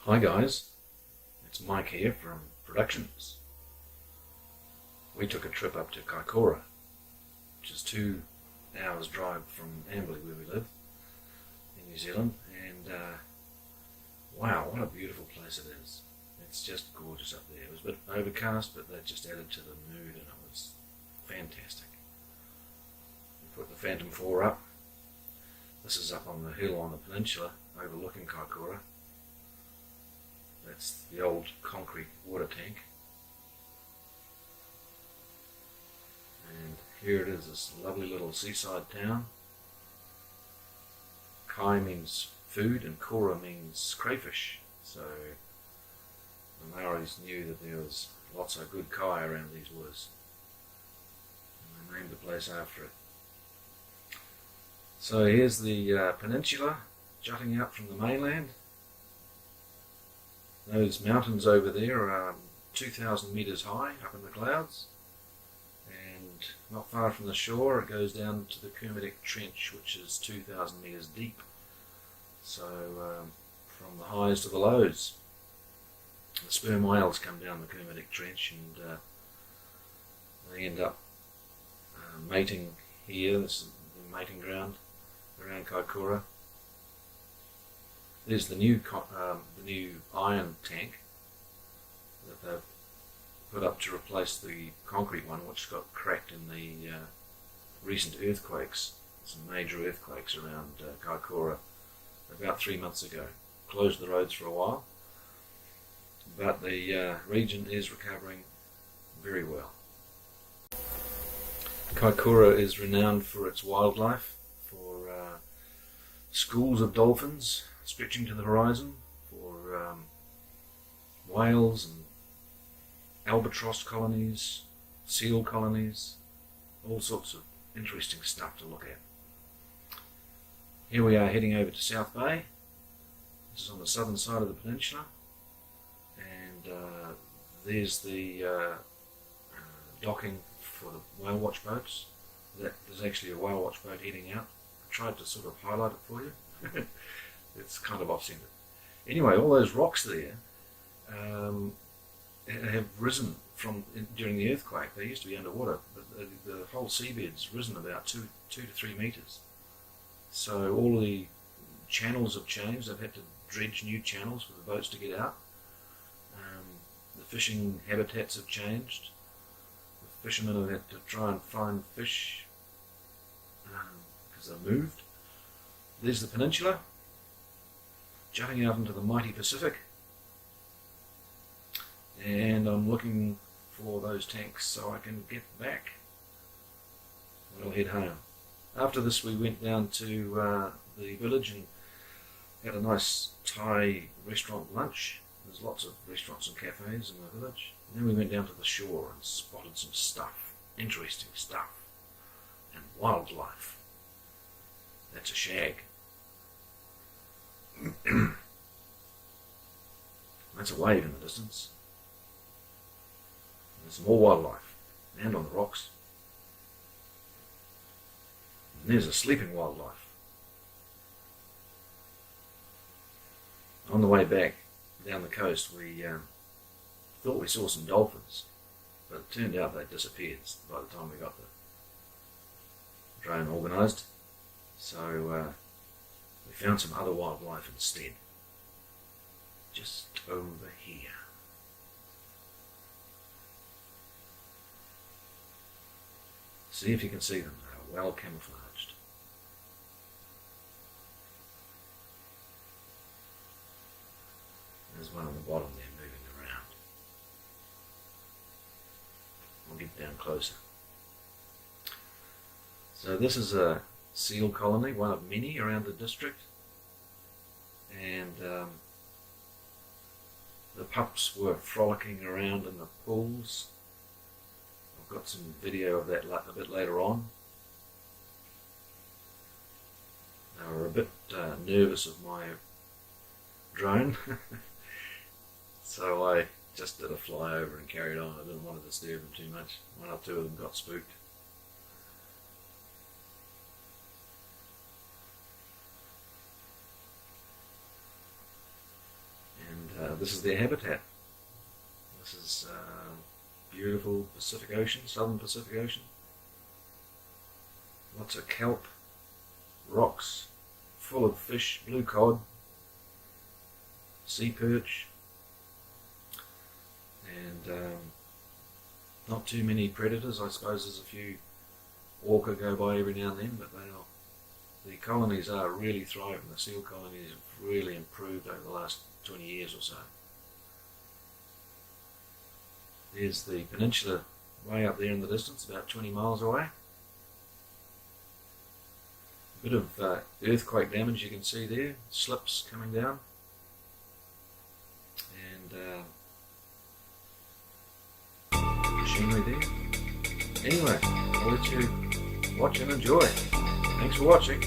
Hi guys, it's Mike here from Productions. We took a trip up to Kaikoura, which is 2 hours drive from Amberley where we live in New Zealand, and wow, what a beautiful place it is. It's just gorgeous up there. It was a bit overcast, but that just added to the mood and it was fantastic. We put the Phantom 4 up. This is up on the hill on the peninsula overlooking Kaikoura. That's the old concrete water tank. And here it is, this lovely little seaside town. Kai means food and Kora means crayfish. So the Maoris knew that there was lots of good kai around these waters. And they named the place after it. So here's the peninsula jutting out from the mainland. Those mountains over there are 2,000 metres high up in the clouds, and not far from the shore it goes down to the Kermadec Trench, which is 2,000 metres deep. So from the highs to the lows, the sperm whales come down the Kermadec Trench and they end up mating here. This is the mating ground around Kaikoura. There's the new iron tank that they've put up to replace the concrete one, which got cracked in the recent earthquakes. Some major earthquakes around Kaikoura about 3 months ago. Closed the roads for a while, but the region is recovering very well. Kaikoura is renowned for its wildlife, for schools of dolphins stretching to the horizon, for whales and albatross colonies, seal colonies, all sorts of interesting stuff to look at. Here we are heading over to South Bay. This is on the southern side of the peninsula, and there's the docking for the whale watch boats. There's actually a whale watch boat heading out. I tried to sort of highlight it for you. It's kind of off-centered. Anyway, all those rocks there have risen during the earthquake. They used to be underwater, but the whole seabed's risen about 2 to 3 metres. So all the channels have changed. They've had to dredge new channels for the boats to get out. The fishing habitats have changed. The fishermen have had to try and find fish because they've moved. There's the peninsula, jutting out into the mighty Pacific, and I'm looking for those tanks so I can get back. We'll head home. After this we went down to the village and had a nice Thai restaurant lunch. There's lots of restaurants and cafes in the village. And then we went down to the shore and spotted some stuff, interesting stuff, and wildlife. That's a shag. That's a wave in the distance. There's some more wildlife, and on the rocks. And there's a sleeping wildlife. On the way back down the coast, we thought we saw some dolphins, but it turned out they'd disappeared by the time we got the drone organised. So we found some other wildlife instead, just over here. See if you can see them. They're well camouflaged. There's one on the bottom there moving around. I'll get down closer. So this is a seal colony, one of many around the district, and the pups were frolicking around in the pools. I've got some video of that a bit later on. They were a bit nervous of my drone, so I just did a flyover and carried on. I didn't want to disturb them too much. 1 or 2 of them got spooked. this is their habitat. This is beautiful Pacific Ocean, southern Pacific Ocean. Lots of kelp, rocks, full of fish, blue cod, sea perch, and not too many predators. I suppose there's a few orca go by every now and then, but the colonies are really thriving. The seal colonies have really improved over the last 20 years or so. There's the peninsula way up there in the distance, about 20 miles away. A bit of earthquake damage you can see there, slips coming down. And machinery there. Anyway, I'll let you watch and enjoy. Thanks for watching.